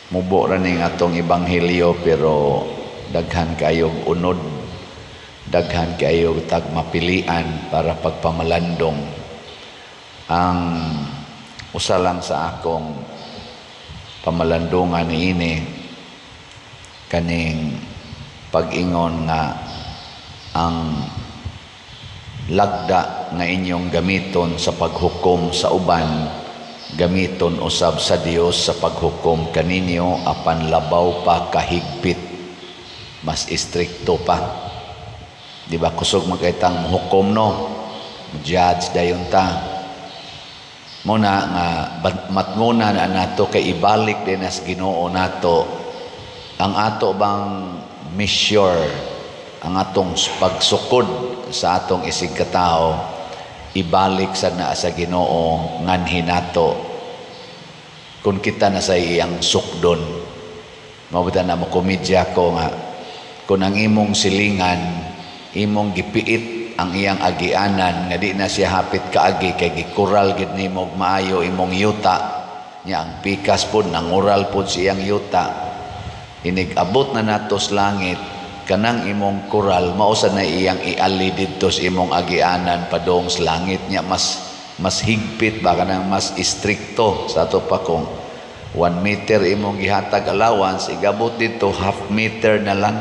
mubo ra ning atong ebanghelyo pero daghan kayog unod, daghan kayog tagmapilian para pagpamalandong. Ang usa lang sa akong pamalandungan niini kaning pag-ingon nga ang lagda nga inyong gamiton sa paghukom sa uban, gamiton usab sa Dios sa paghukom kaninyo apan labaw pa kahigpit, mas istrikto pa. Di ba kusog magkaitang hukom no, judge dayon ta. Muna nga matnguna na nato kay ibalik din as Ginoo nato ang ato bang mission, ang atong pagsukod sa atong isig katao, ibalik sa na sa Ginoo nganhi nato kung kita na sa iyang sukdon. Mabuta na mo komedya ko nga kung ang imong silingan imong gipiit ang iyang agianan nga di na siya hapit kaagi kay gikural gid nimo maayo imong yuta nya ang pikas pud nangural pud siyang yuta, inig-abot na natos langit kanang imong kural mausa na iyang iali didto sa imong agianan padong sa langit nya mas higpit ba kanang mas istrikto sa ato pa kung 1 meter imong gihatag allowance, igabot dito half meter na lang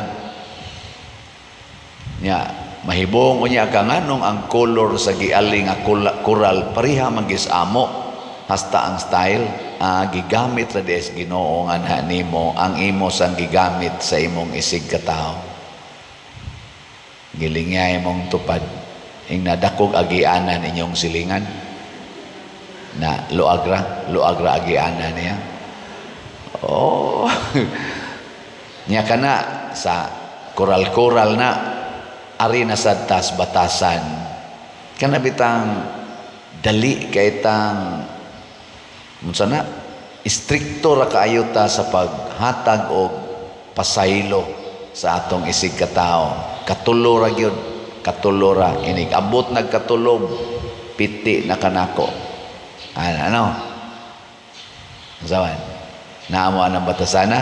nya mahibong unya ka nganong ang color sa giali nga kural pareha magis-amo hasta ang style gigamit ra des Ginoo nga nimo ang imo sang gigamit sa imong isig katao. Gilingay mong tupad ing nadakog agianan inyong silingan na luagra agianan niya. Oh nya kana sa koral-koral na ari na sa tas batasan kana bitang dali kay tang unsa na istrikto ra kaayo ta sa paghatag og pasaylo sa atong isig katao. Katulo ra gyud, katulo ra inig abot nagkatulog piti na kanako. Ano? Zawan. Naamo ang batasana?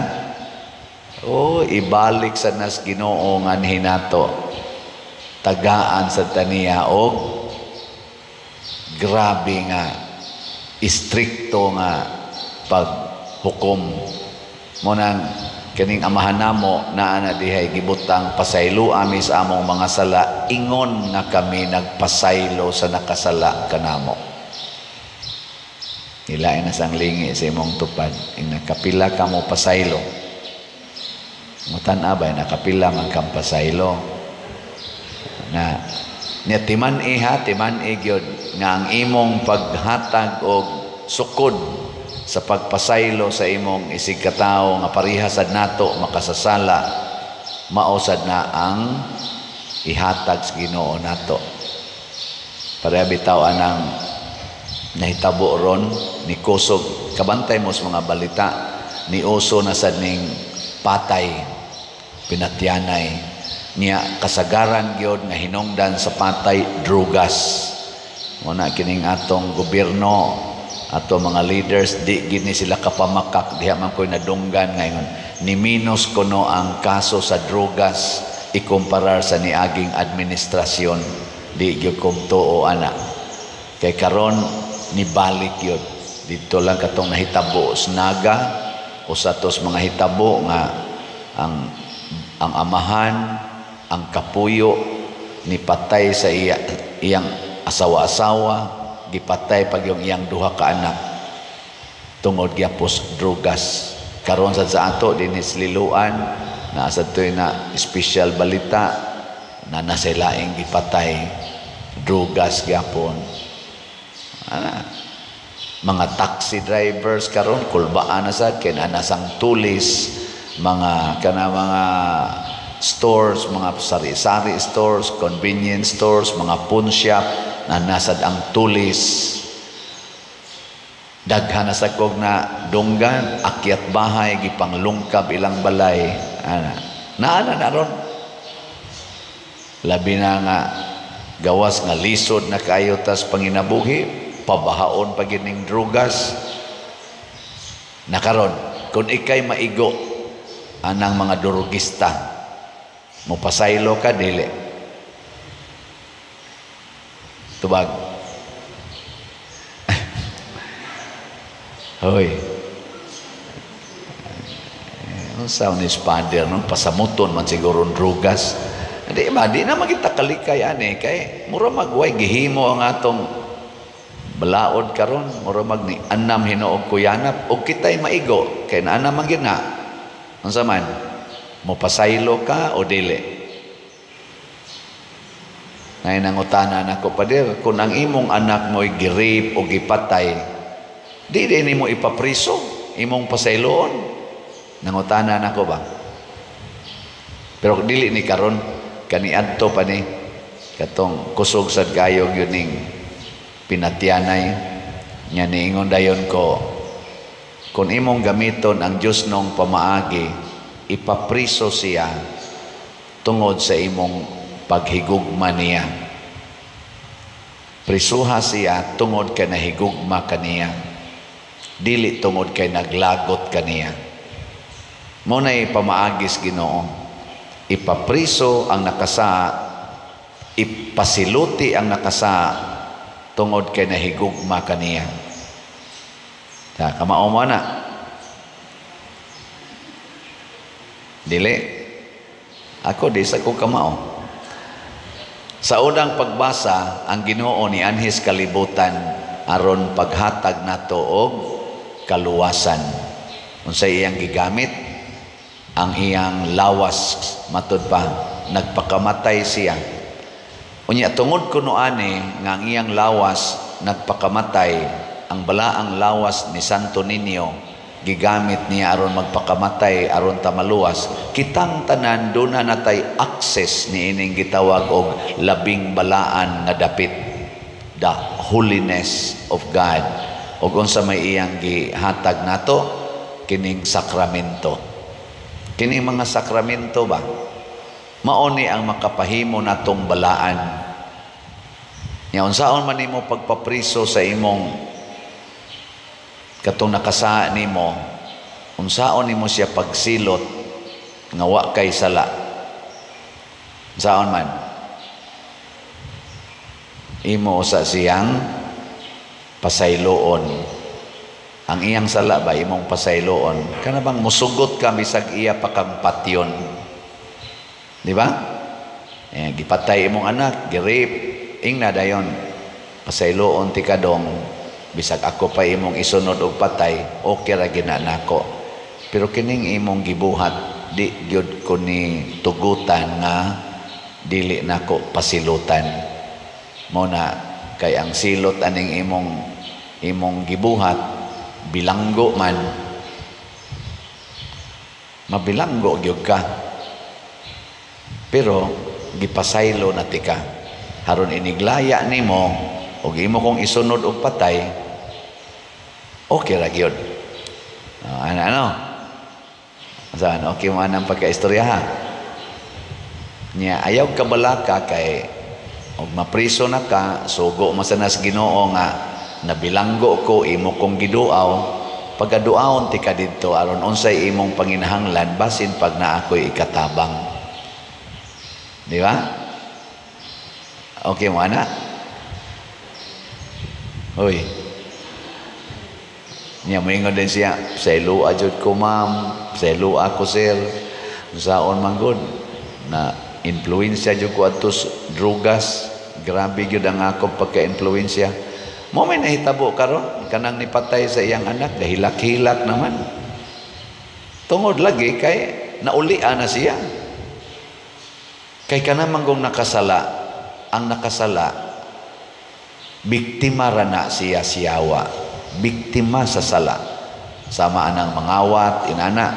Oh, ibalik sa nas Ginoo nga hinato. Tagaan sa taniya og grabe nga istrikto nga paghukom mo nang kaning amahan namo naa na dihay gibutang pasaylo ami sa among mga sala ingon nga kami nagpasaylo sa nakasala kanamo. Ilain na sang lingi sa imong tupad ing nakapila ka mo pasaylo mutan abay nakapila man kang pasaylo na nya timan gyud nga ang imong paghatag og sukod sa pagpasaylo sa imong isig katao nga parihasad nato makasasala mausad na ang ihatag sa Ginoo nato. Para bitaw anang nahitabo ron ni kusog kabantay mo sa mga balita ni uso na sad ning patay pinatyanay niya kasagaran gyud nga hinungdan sa patay drugas. Muna kining atong gobyerno ato mga leaders di gini sila kapamakak diha man koy nadunggan ngayon ni minus kuno ang kaso sa drugas ikumparar sa niaging administrasyon di gyud kong tuo ana kay karon ni balik yun dito lang katong nahitabo snaga o sa tos mga hitabo nga ang amahan ang kapuyo ni patay sa iyang asawa-asawa gipatay pag yung iyang duha ka anak tungod gyapos drugas. Karon sa ato dinis liluan na sa toy na special balita na nasilaing gipatay drugas gyapon. Mga taxi drivers karon kulbaan na sad kay anasang tulis mga stores, mga sari-sari stores, convenience stores, mga pawn shop na nasad ang tulis. Daghan na sa kog na dunggan, akyat bahay, gipanglungkab ilang balay. Naana na ron. Labi na nga gawas nga lisod na kayo tas panginabuhi, pabahaon pagining drugas. Nakaron, kung ikay maigo anang mga durugista, mo pasaylo ka dili. Tubag. Hoy. Ang sound is father nun, pasamuton man siguro drugas. Di ba, di naman kita kalikay ani, kay mura magway, gihimo ang atong balaod karon, mura mag ni anam hinuog kuyanap, o kita'y maigo, kay na anam ang gina. Ang saman, mo pasaylo ka o dili? Ngayon ang utanan ako, pader, kung ang imong anak mo'y girip o gipatay, di mo ipapriso, imong pasayloon. Nangutanan ako ba? Pero dili ni karon, kaniadto pa ni, katong kusog sad kayong yun ning pinatyanay, nya niingon dayon ko, kung imong gamiton ang Diyos nung pamaagi, ipapriso siya tungod sa imong paghigugma niya. Prisuha siya tungod kay nahigugma kaniya, dili tungod kay naglagot kaniya. Muna'y pamaagis Ginoo, ipapriso ang nakasa, ipasiluti ang nakasa tungod kay nahigugma kaniya. Kamao mo na. Dili. Ako di sa ko kamao. Sa unang pagbasa, ang Ginoo ni anhis kalibutan aron paghatag nato og kaluwasan. Unsay iyang gigamit? Ang iyang lawas, matud pa, nagpakamatay siya. Unya tungod kuno ani nga ang iyang lawas nagpakamatay, ang balaang lawas ni Santo Niño gigamit niya aron magpakamatay aron ta maluwas. Kitang tanan do na natay access ni ining gitawag og labing balaan nga dapit, the holiness of God, ug unsa may iyang gihatag nato, kining sakramento. Kining mga sakramento ba, mauni ang makapahimo natong balaan. Nya unsaon man nimo pagpapriso sa imong katong nakasa nimo, unsaon nimo siya pagsilot nga wa kay sala. Unsaon man imo usa siyang pasayloon. Ang iyang sala ba imong pasayloon, kana bang musugot ka bisag iya pa kang patyon, di ba? Gipatay imong anak, girip, ingna dayon, pasayloon ti kadong, bisag ako pa imong isunod og patay, okay ra ginanako. Pero kining imong gibuhat, di gyud ko ni tugutan nga dili nako pasilutan. Mo na kay ang silot aning imong gibuhat, bilanggo man, mabilanggo gyud ka, pero gipasaylo na tika haron iniglaya nimo og imo kong isunod og patay, okay ra gyud. Ano saan okay mo anang pagkaistorya ha nya, ayaw ka balaka kay og mapriso na ka, sugo masanas Ginoo nga nabilanggo ko imo kong giduaw, pagaduawon ti ka didto aron unsay imong panginahanglan basin pag naa ko'y ikatabang, di ba? Okay mo ana? Hoy, niya moingon din siya, saylo ajud ko ma'am, saylo ako sir, saon man gud na influensya jud ko atos drugas, grabe gyud ang akong pagka-influensya. Mo may nahitabo karon kanang nipatay sa iyang anak, dahilak-hilak naman. Tungod lagi kay naulian na siya. Kay kanang gong nakasala, ang nakasala, biktima ra na siya siyawa. Biktima sa sala. Sama anang mangawat, inana.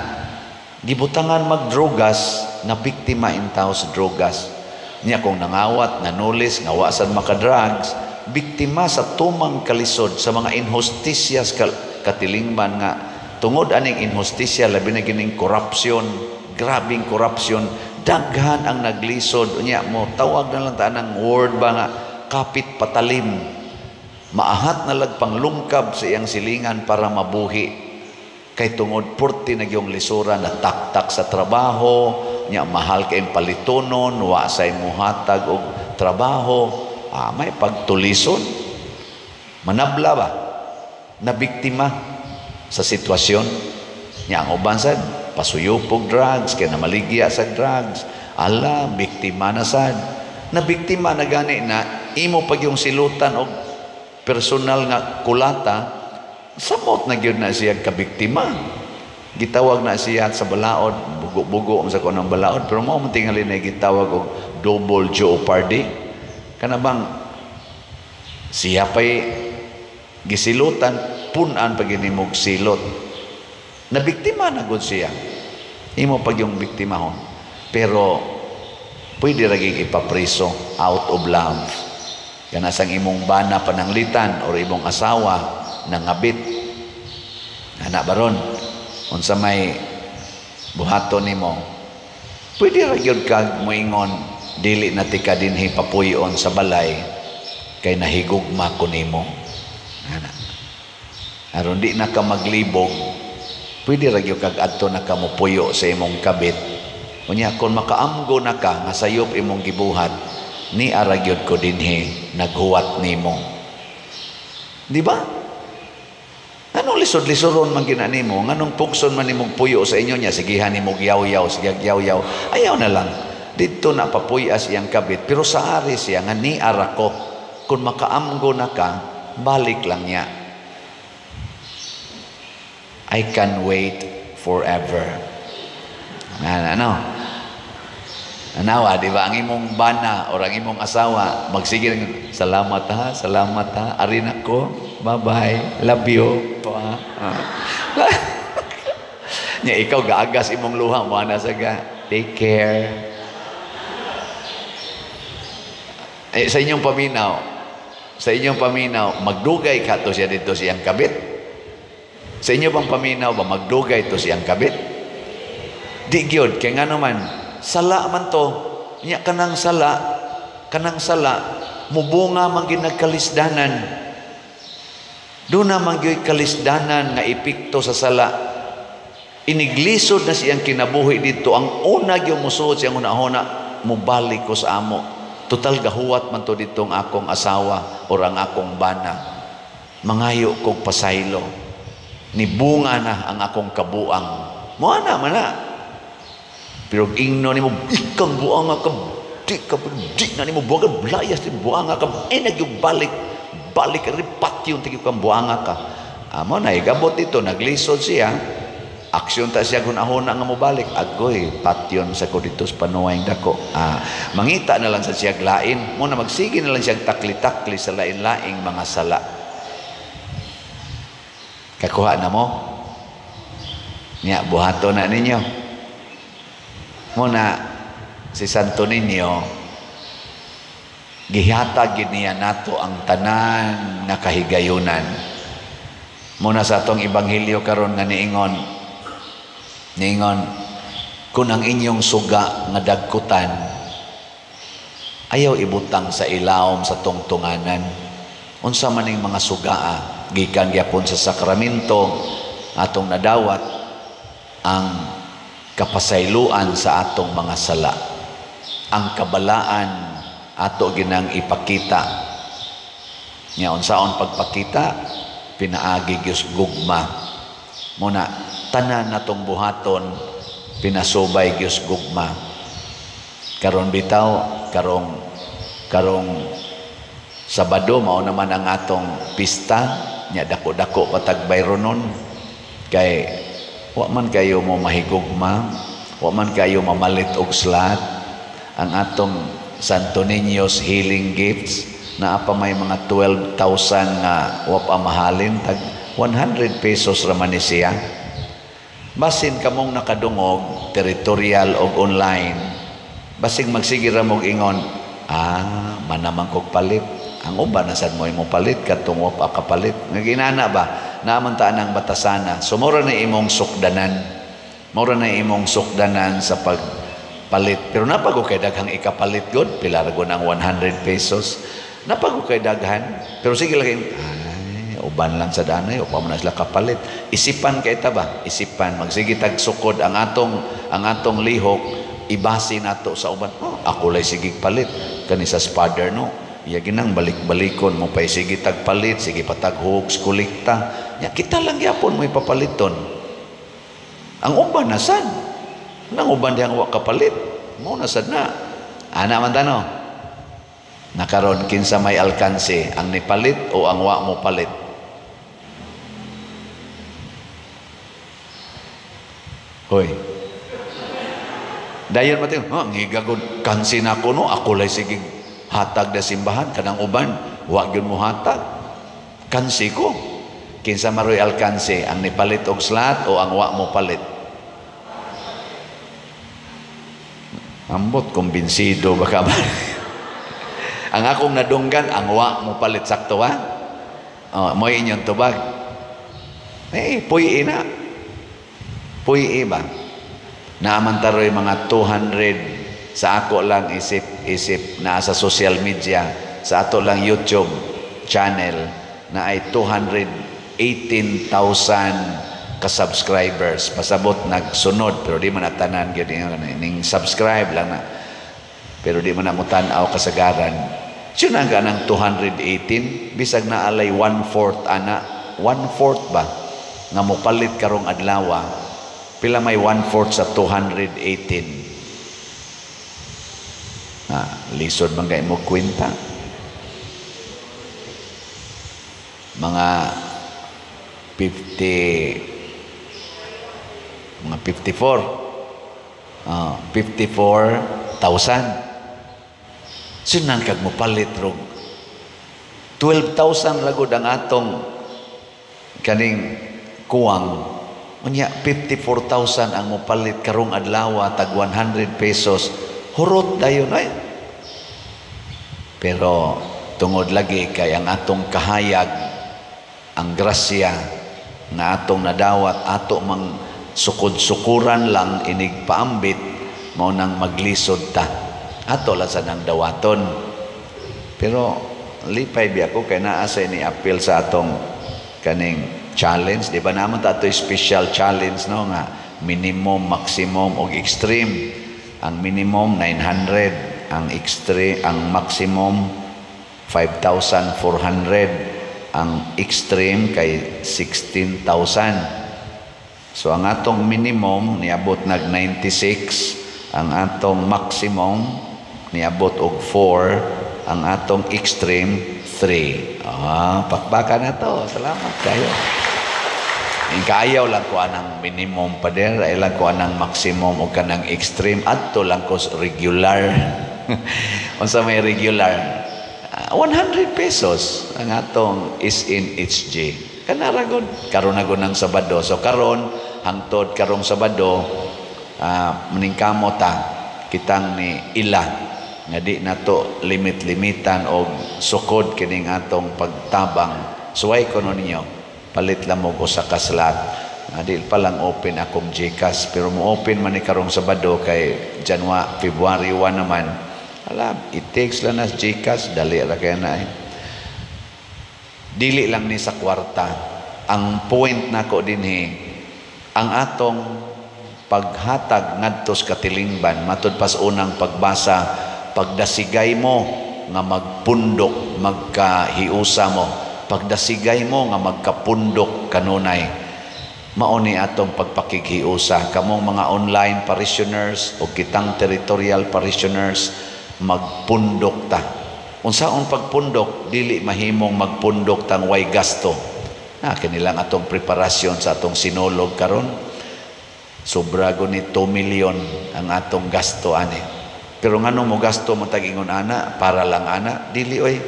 Gibutangan magdrugas, na biktima intaw sa drugas. Niya kung nangawat, nanulis, ngawasan makadrugs, biktima sa tumang kalisod sa mga injustisyas katilingban nga tungod aning injustisya labi na kining korupsyon, grabing korupsyon, daghan ang naglisod. Unya mo tawag na lang tanang word ba nga kapit patalim, maahat na lagpang lungkab sa iyang silingan para mabuhi. Kay tungod 40 na yung lisura na taktak sa trabaho, nya mahal kayong palitonon, wa say muhatag og trabaho, may pagtulison. Manabla ba? Na biktima sa sitwasyon. Nya ang uban sad pasuyupog drugs, kaya namaligya sa drugs. Ala, biktima na sad. Na biktima na gani na imo pag yung silutan og personal nga kulata, samot na gyud na siya kabiktima. Gitawag na siya sa balaod, bugo-bugo sa kunang balaod, pero mao man tingali na gitawag og double jeopardy. Kana bang siya pa'y gisilutan, punan pag inimog silot. Na biktima na gud siya. Imo pag yung biktimahon. Pero pwede raging ipapriso out of love. Kana sang imong bana pananglitan or imong asawa nangabit. Anak baron, unsa may buhaton nimo, pwede ra gyud kag moingon dili na tika dinhi papuyon sa balay kay nahigugma ko nimo. Ana. Aron di na ka maglibog, pwede ra gyud kag adto na ka mopuyo sa imong kabit. Unya kon makaamgo na ka nga sayop imong gibuhat, ni ara gyud ko dinhi naghuwat nimo. Di ba? Anong lisod-lisoron man ginanimo? Nganong pugson man nimong puyo sa inyo niya? Sigihan nimong yaw-yaw, sigag yaw-yaw. Ayaw na lang. Dito na papuyas iyang kabit. Pero sa ari siya, nga ni arako, kung makaamgo na ka, balik lang niya. I can wait forever. Ano? Anawa, di ba? Ang imong bana o ang imong asawa, magsige ng salamat ha, arin ako, bye-bye, love you. Nya ikaw gaagas imong luha mo ana saga, take care. Sa inyong paminaw, magdugay ka to siya dito siyang kabit. Sa inyo bang paminaw ba magdugay to siyang kabit? Di gyud kay ngano man sala man to, nya kanang sala mubunga man gid nagkalisdanan. Doon naman yung kalisdanan nga epekto sa sala. Iniglisod na siyang kinabuhi dito. Ang una yung musuot siyang una-una, mubalik ko sa amo. Total gahuwat man to dito ang akong asawa o ang akong bana. Mangayo kong pasaylo. Nibunga na ang akong kabuang. Muana man na. Pero ingno ni mo, ikang buanga ka, di na ni mo buanga, layas ni buanga ka, nagyong balik ripat yung tigip kang buanga ka. Amo na igabot dito, naglisod siya, aksyon ta siya kung ahona nga mo balik, agoy patyon sa ko dito sa panuwayng dako. Mangita na lang sa siya lain, muna magsige na lang siya takli-takli sa lain-laing mga sala. Kakuha na mo, niya buhato na ninyo. Muna si Santo Niño, gihatag niya nato ang tanan na kahigayunan. Muna sa atong ebanghelyo karon nga niingon, kung ang inyong suga nga dagkutan, ayaw ibutang sa ilawom sa tungtunganan. Unsa man ning mga sugaa, gikan gyapon sa sakramento atong nadawat ang kapasayloan sa atong mga sala. Ang kabalaan ato ginang ipakita. Nya unsaon pagpakita? Pinaagi gyud gugma. Muna tanan natong buhaton pinasubay gyud gugma. Karon bitaw karong Sabado mao naman ang atong pista, nya dako-dako patag bayronon kay wa man kayo mo mahigugma, wa man kayo mamalit og slat. Ang atong Santo Niño's healing gifts na apa may mga 12,000 nga wa pa mahalin, tag 100 pesos raman ni siya. Basin kamong nakadungog territorial og online, basing magsige ra mog ingon, manamang kog palit. Ang uban na sad mo imong palit katong wa pa kapalit. Nga ginana ba naman taan ang batasana. So mura na imong sukdanan. Mura na imong sukdanan sa pagpalit. Pero napago kay daghang ikapalit god, pila ra ang 100 pesos. Napago kay daghan. Pero sige lang, uban lang sa danay, upa mo na sila kapalit. Isipan kay ta ba? Isipan. Magsige tag sukod ang atong lihok, ibasi nato sa uban. Oh, ako lay sige palit. Kani sa father no. Iya ginang balik-balikon mo pa sige tag palit, sige pataghog, kulikta. Ya kita lang yapon mo ipapaliton. Ang uban nasan? Nang uban diyang wa kapalit. Mo nasad na. Ana man tano. Nakaron kinsa may alkanse, ang nipalit o ang wa mo palit? Hoy. Dayon mati, ngigagod kansi na ko no, ako lay sige hatag da simbahan kanang uban, wa gyud mo hatag. Kansi ko. Kinsa maroy alkanse, ang nipalit og slat o ang wa mo palit? Ambot kumbinsido baka ba? Ang akong nadunggan, ang wa mo palit sakto ha? Oh, mo inyong tubag. Puy na. Puy ba? Naamantaroy mga 200 sa ako lang isip na sa social media, sa ato lang YouTube channel na ay 218,000 ka-subscribers. Pasabot nagsunod pero di man natanan gyud ning subscribe lang na. Pero di man na mo tan-aw kasagaran. Siya na nga ng 218, bisag na alay 1/4 ana. 1/4 ba? Nga mo palit karong adlaw. Pila may 1/4 sa 218? Lisod man kay mo kwenta. Mga 54,000. Sinan kag mo palit rog 12,000 ragod ang atong kaning kuwang. Unya 54,000 ang mo palit karong adlaw tag 100 pesos. Hurot dayon ay. Pero tungod lagi kay ang atong kahayag, ang grasya na atong nadawat, ato mang sukod-sukuran lang inig paambit, mao nang maglisod ta. Ato lang sa nang dawaton. Pero lipay biya ko kay naa sa ni appeal sa atong kaning challenge, di ba naman ta ato'y special challenge no nga minimum, maximum ug extreme. Ang minimum 900, ang extreme, ang maximum 5,400, ang extreme kay 16,000. So ang atong minimum niabot nag 96, ang atong maximum niabot og 4, ang atong extreme 3. Pakbaka na to. Salamat kayo. Kayaw lang ko anang minimum pa din, ay lang ko anang maximum o kanang extreme, adto lang ko regular. Unsa may regular? 100 pesos ang atong is in HG. Kanaragod. Karon na ng Sabado. So karon, hangtod karong Sabado, maningkamo ta, kitang ni ila, nga di na to limit-limitan o sukod kining atong pagtabang. Suway ko no ninyo, palit lang mo usa ka slot. Di pa lang open akong GCash, pero mo open man ni karong Sabado kay February 1 naman. Alam, it takes lang na GCash, dali ra kaya na Dili lang ni sa kwarta. Ang point nako dinhi, ang atong paghatag ngadto sa katilingban, matud pas unang pagbasa, pagdasigay mo nga magpundok, magkahiusa mo, pagdasigay mo nga magkapundok kanunay, mao ni atong pagpakighiusa. Kamong mga online parishioners o kitang territorial parishioners, magpundok ta. Unsaon pagpundok? Dili mahimong magpundok tang way gasto. Kanilang atong preparasyon sa atong sinulog karon. Sobra ni 2 million ang atong gasto ani. Pero ngano mo gasto mo tag-ingon ana para lang ana? Dili oy.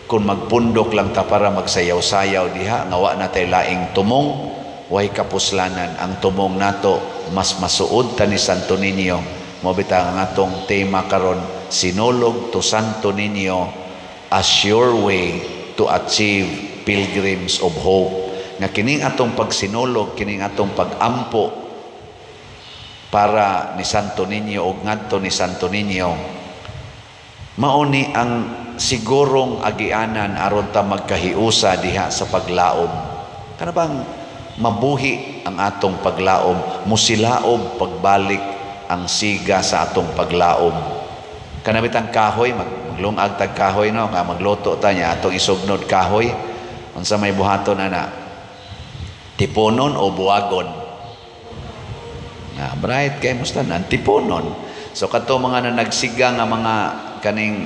Kung magpundok lang ta para magsayaw-sayaw diha, nga wa na tay laing tumong, way kapuslanan. Ang tumong nato mas masuod ta ni Santo Niño. Mo bitaw ang atong tema karon, Sinulog to Santo Niño as your way to achieve pilgrims of hope. Nga kining atong pagsinulog, kining atong pagampo para ni Santo Niño o ngadto ni Santo Niño, mao ni ang sigurong agianan aron ta magkahiusa diha sa paglaom. Kana bang mabuhi ang atong paglaom, musilaob pagbalik ang siga sa atong paglaom. Kanabit ang kahoy, maglungag tag kahoy, no? Nga magluto ta niya, atong isugnod kahoy. Unsa may buhaton ana? Tiponon o buwagon? Na bright kay musta nan tiponon. So kato mga nagsiga nga mga kaning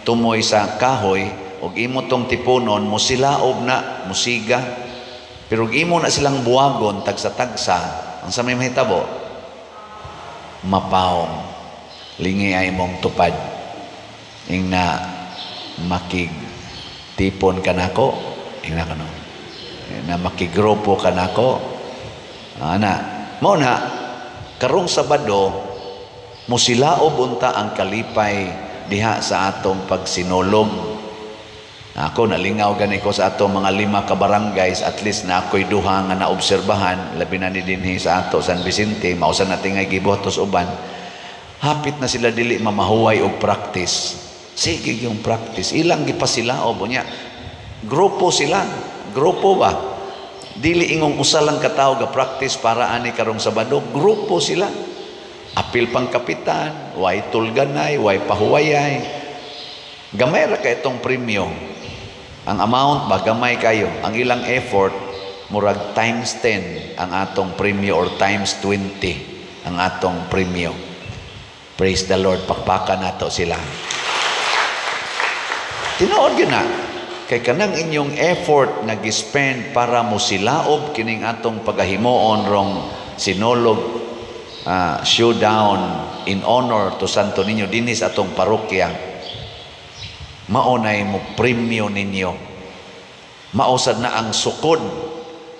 tumoy sa kahoy og imo tong tiponon musilaob na musiga. Pero og imo na silang buwagon tagsa-tagsa, ang sa may mahitabo mapawong lingi ay mong tupad ing na makig tipon kanako ing na kano na makigrupo kanako ana mo na karong Sabado musilaob unta ang kalipay diha sa atong pagsinolog. Ako nalingaw gani ko sa atong mga 5 ka barangays, at least na ako'y duha nga naobserbahan, labi na ni dinhi sa ato San Vicente, mausan natin nga gibotos uban. Hapit na sila dili mamahuway og practice. Sige yung practice. Ilang gipasilaob niya. Grupo sila. Grupo ba? Dili ingong usa lang ka tawo ga practice para ani karong Sabado. Grupo sila. Apil pang kapitan, way tulganay, way pahuwayay. Gamay ra kay itong premyo. Ang amount ba gamay kayo. Ang ilang effort murag times 10 ang atong premyo or times 20 ang atong premyo. Praise the Lord. Pakpakan nato sila. Tinuod yun na. Kay kanang inyong effort nag-spend para mo silaob kining atong pagahimoon rong sinolog showdown in honor to Santo Niño dinis atong parokya. Maunay mo premyo ninyo. Mausad na ang sukod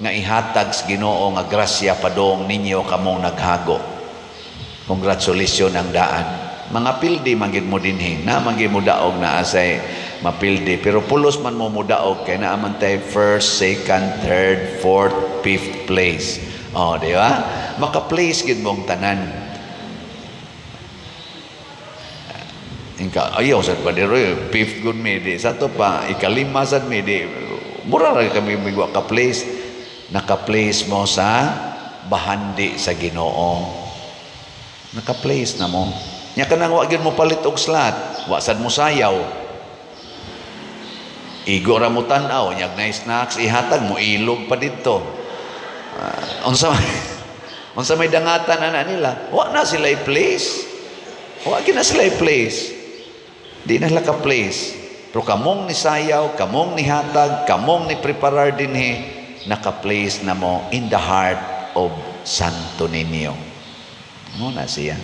nga ihatag sa Ginoo nga grasya padong ninyo kamong naghago. Congratulations ang daan. Mga pildi manggid mo dinhi, na manggid mo daog na asay mapildi, pero pulos man mo mudaog kay naa man tay first, second, third, fourth, fifth place. Oh, di ba? Maka-place gid mong tanan. Ingka ayaw sad pa diro fifth good me di sa to pa ikalima sad me di mura ra kami migwa ka place, naka-place mo sa bahandi sa Ginoo, naka-place na mo nya kanang wa gyud mo palit og slot, wa sad mo sayaw, igo ra mo tan-aw nyag na snacks ihatag mo ilog pa didto. Unsa may dangatan ana nila, wa na sila i-place, wa gyud na sila i-place. Di na lang ka-place. Pero kamong ni sayaw, kamong ni hatag, kamong ni preparar dinhi, naka-place na mo in the heart of Santo Niño. Ano na siya?